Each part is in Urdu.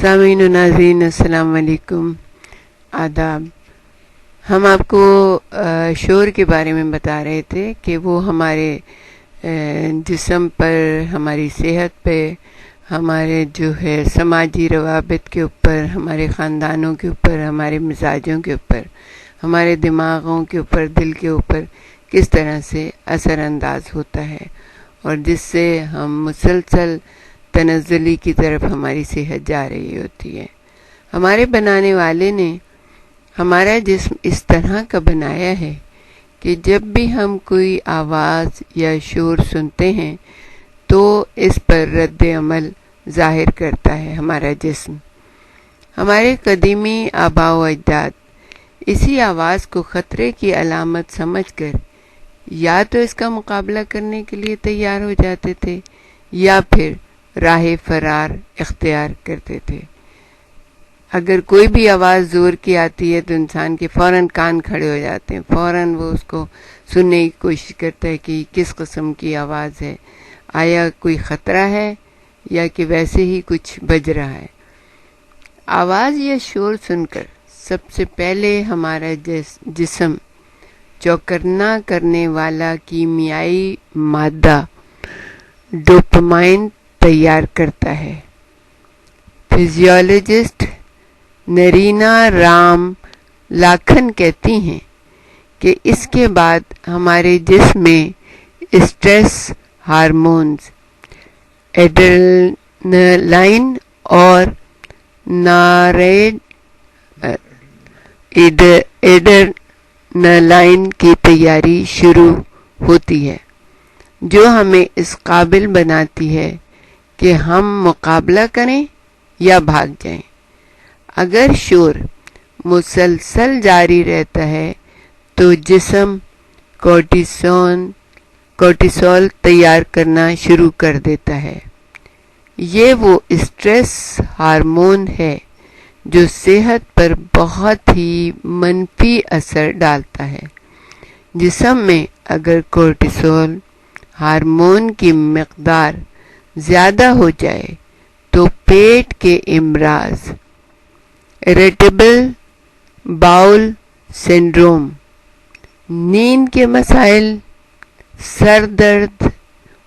سامعین و ناظرین السلام علیکم، آداب۔ ہم آپ کو شور کے بارے میں بتا رہے تھے کہ وہ ہمارے جسم پر، ہماری صحت پہ، ہمارے جو ہے سماجی روابط کے اوپر، ہمارے خاندانوں کے اوپر، ہمارے مزاجوں کے اوپر، ہمارے دماغوں کے اوپر، دل کے اوپر کس طرح سے اثر انداز ہوتا ہے، اور جس سے ہم مسلسل تنزلی کی طرف ہماری صحت جا رہی ہوتی ہے۔ ہمارے بنانے والے نے ہمارا جسم اس طرح کا بنایا ہے کہ جب بھی ہم کوئی آواز یا شور سنتے ہیں تو اس پر رد عمل ظاہر کرتا ہے ہمارا جسم۔ ہمارے قدیمی آباء و اجداد اسی آواز کو خطرے کی علامت سمجھ کر یا تو اس کا مقابلہ کرنے کے لیے تیار ہو جاتے تھے یا پھر راہ فرار اختیار کرتے تھے۔ اگر کوئی بھی آواز زور کی آتی ہے تو انسان کے فوراً کان کھڑے ہو جاتے ہیں، فوراً وہ اس کو سننے کی کوشش کرتا ہے کہ کس قسم کی آواز ہے، آیا کوئی خطرہ ہے یا کہ ویسے ہی کچھ بج رہا ہے۔ آواز یا شور سن کر سب سے پہلے ہمارا جسم چوکنا کرنے والا کیمیائی مادہ ڈوپامائن تیار کرتا ہے۔ فزیولوجسٹ نرینا رام لاکھن کہتی ہیں کہ اس کے بعد ہمارے جسم میں اسٹریس ہارمونز ایڈرینالائن اور ایڈرینالائن کی تیاری شروع ہوتی ہے، جو ہمیں اس قابل بناتی ہے کہ ہم مقابلہ کریں یا بھاگ جائیں۔ اگر شور مسلسل جاری رہتا ہے تو جسم کورٹیسول تیار کرنا شروع کر دیتا ہے۔ یہ وہ اسٹریس ہارمون ہے جو صحت پر بہت ہی منفی اثر ڈالتا ہے۔ جسم میں اگر کورٹیسول ہارمون کی مقدار زیادہ ہو جائے تو پیٹ کے امراض، اریٹیبل باؤل سنڈروم، نیند کے مسائل، سر درد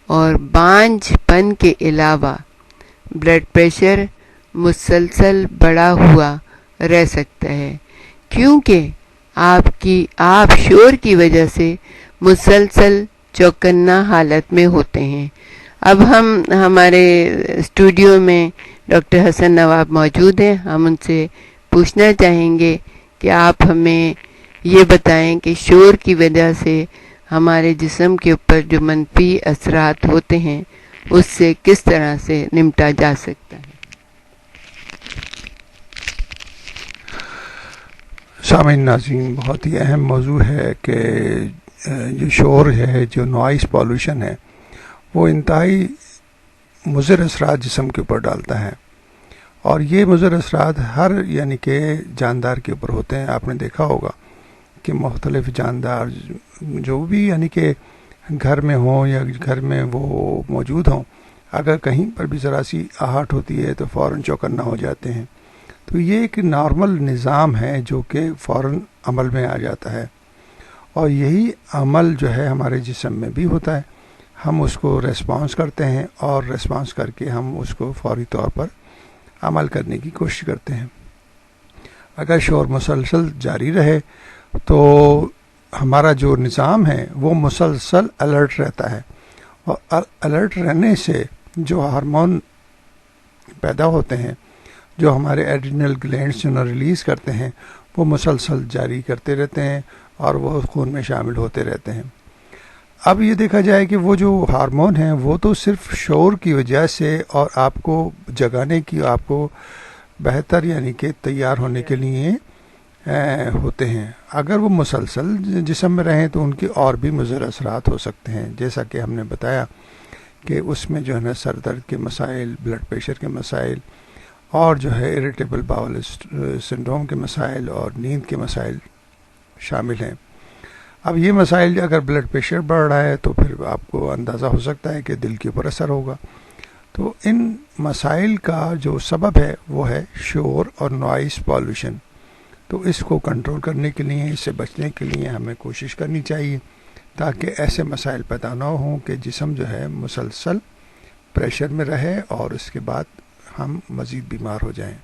اور بانجھ پن کے علاوہ بلڈ پریشر مسلسل بڑھا ہوا رہ سکتا ہے، کیونکہ آپ شور کی وجہ سے مسلسل چوکنا حالت میں ہوتے ہیں۔ اب ہمارے اسٹوڈیو میں ڈاکٹر حسن نواب موجود ہیں، ہم ان سے پوچھنا چاہیں گے کہ آپ ہمیں یہ بتائیں کہ شور کی وجہ سے ہمارے جسم کے اوپر جو منفی اثرات ہوتے ہیں اس سے کس طرح سے نمٹا جا سکتا ہے۔ سامعین ناظرین، بہت ہی اہم موضوع ہے کہ جو شور ہے، جو نوائز پالوشن ہے، وہ انتہائی مضر اثرات جسم کے اوپر ڈالتا ہے، اور یہ مضر اثرات ہر یعنی کہ جاندار کے اوپر ہوتے ہیں۔ آپ نے دیکھا ہوگا کہ مختلف جاندار جو بھی یعنی کہ گھر میں ہوں یا گھر میں وہ موجود ہوں، اگر کہیں پر بھی ذرا سی آہٹ ہوتی ہے تو فوراً چوکنا ہو جاتے ہیں۔ تو یہ ایک نارمل نظام ہے جو کہ فوراً عمل میں آ جاتا ہے، اور یہی عمل جو ہے ہمارے جسم میں بھی ہوتا ہے۔ ہم اس کو ریسپانس کرتے ہیں، اور ریسپانس کر کے ہم اس کو فوری طور پر عمل کرنے کی کوشش کرتے ہیں۔ اگر شور مسلسل جاری رہے تو ہمارا جو نظام ہے وہ مسلسل الرٹ رہتا ہے، اور الرٹ رہنے سے جو ہارمون پیدا ہوتے ہیں، جو ہمارے ایڈرینل گلینڈز ریلیز کرتے ہیں، وہ مسلسل جاری کرتے رہتے ہیں اور وہ خون میں شامل ہوتے رہتے ہیں۔ اب یہ دیکھا جائے کہ وہ جو ہارمون ہیں وہ تو صرف شور کی وجہ سے اور آپ کو جگانے کی، آپ کو بہتر یعنی کہ تیار ہونے کے لیے ہوتے ہیں۔ اگر وہ مسلسل جسم میں رہیں تو ان کے اور بھی مضر اثرات ہو سکتے ہیں، جیسا کہ ہم نے بتایا کہ اس میں جو ہے نا سر درد کے مسائل، بلڈ پریشر کے مسائل، اور جو ہے اریٹیبل باؤل سنڈروم کے مسائل اور نیند کے مسائل شامل ہیں۔ اب یہ مسائل اگر بلڈ پریشر بڑھ رہا ہے تو پھر آپ کو اندازہ ہو سکتا ہے کہ دل کے اوپر اثر ہوگا، تو ان مسائل کا جو سبب ہے وہ ہے شور اور نوائز پالوشن. تو اس کو کنٹرول کرنے کے لیے، اس سے بچنے کے لیے ہمیں کوشش کرنی چاہیے تاکہ ایسے مسائل پیدا نہ ہوں کہ جسم جو ہے مسلسل پریشر میں رہے اور اس کے بعد ہم مزید بیمار ہو جائیں.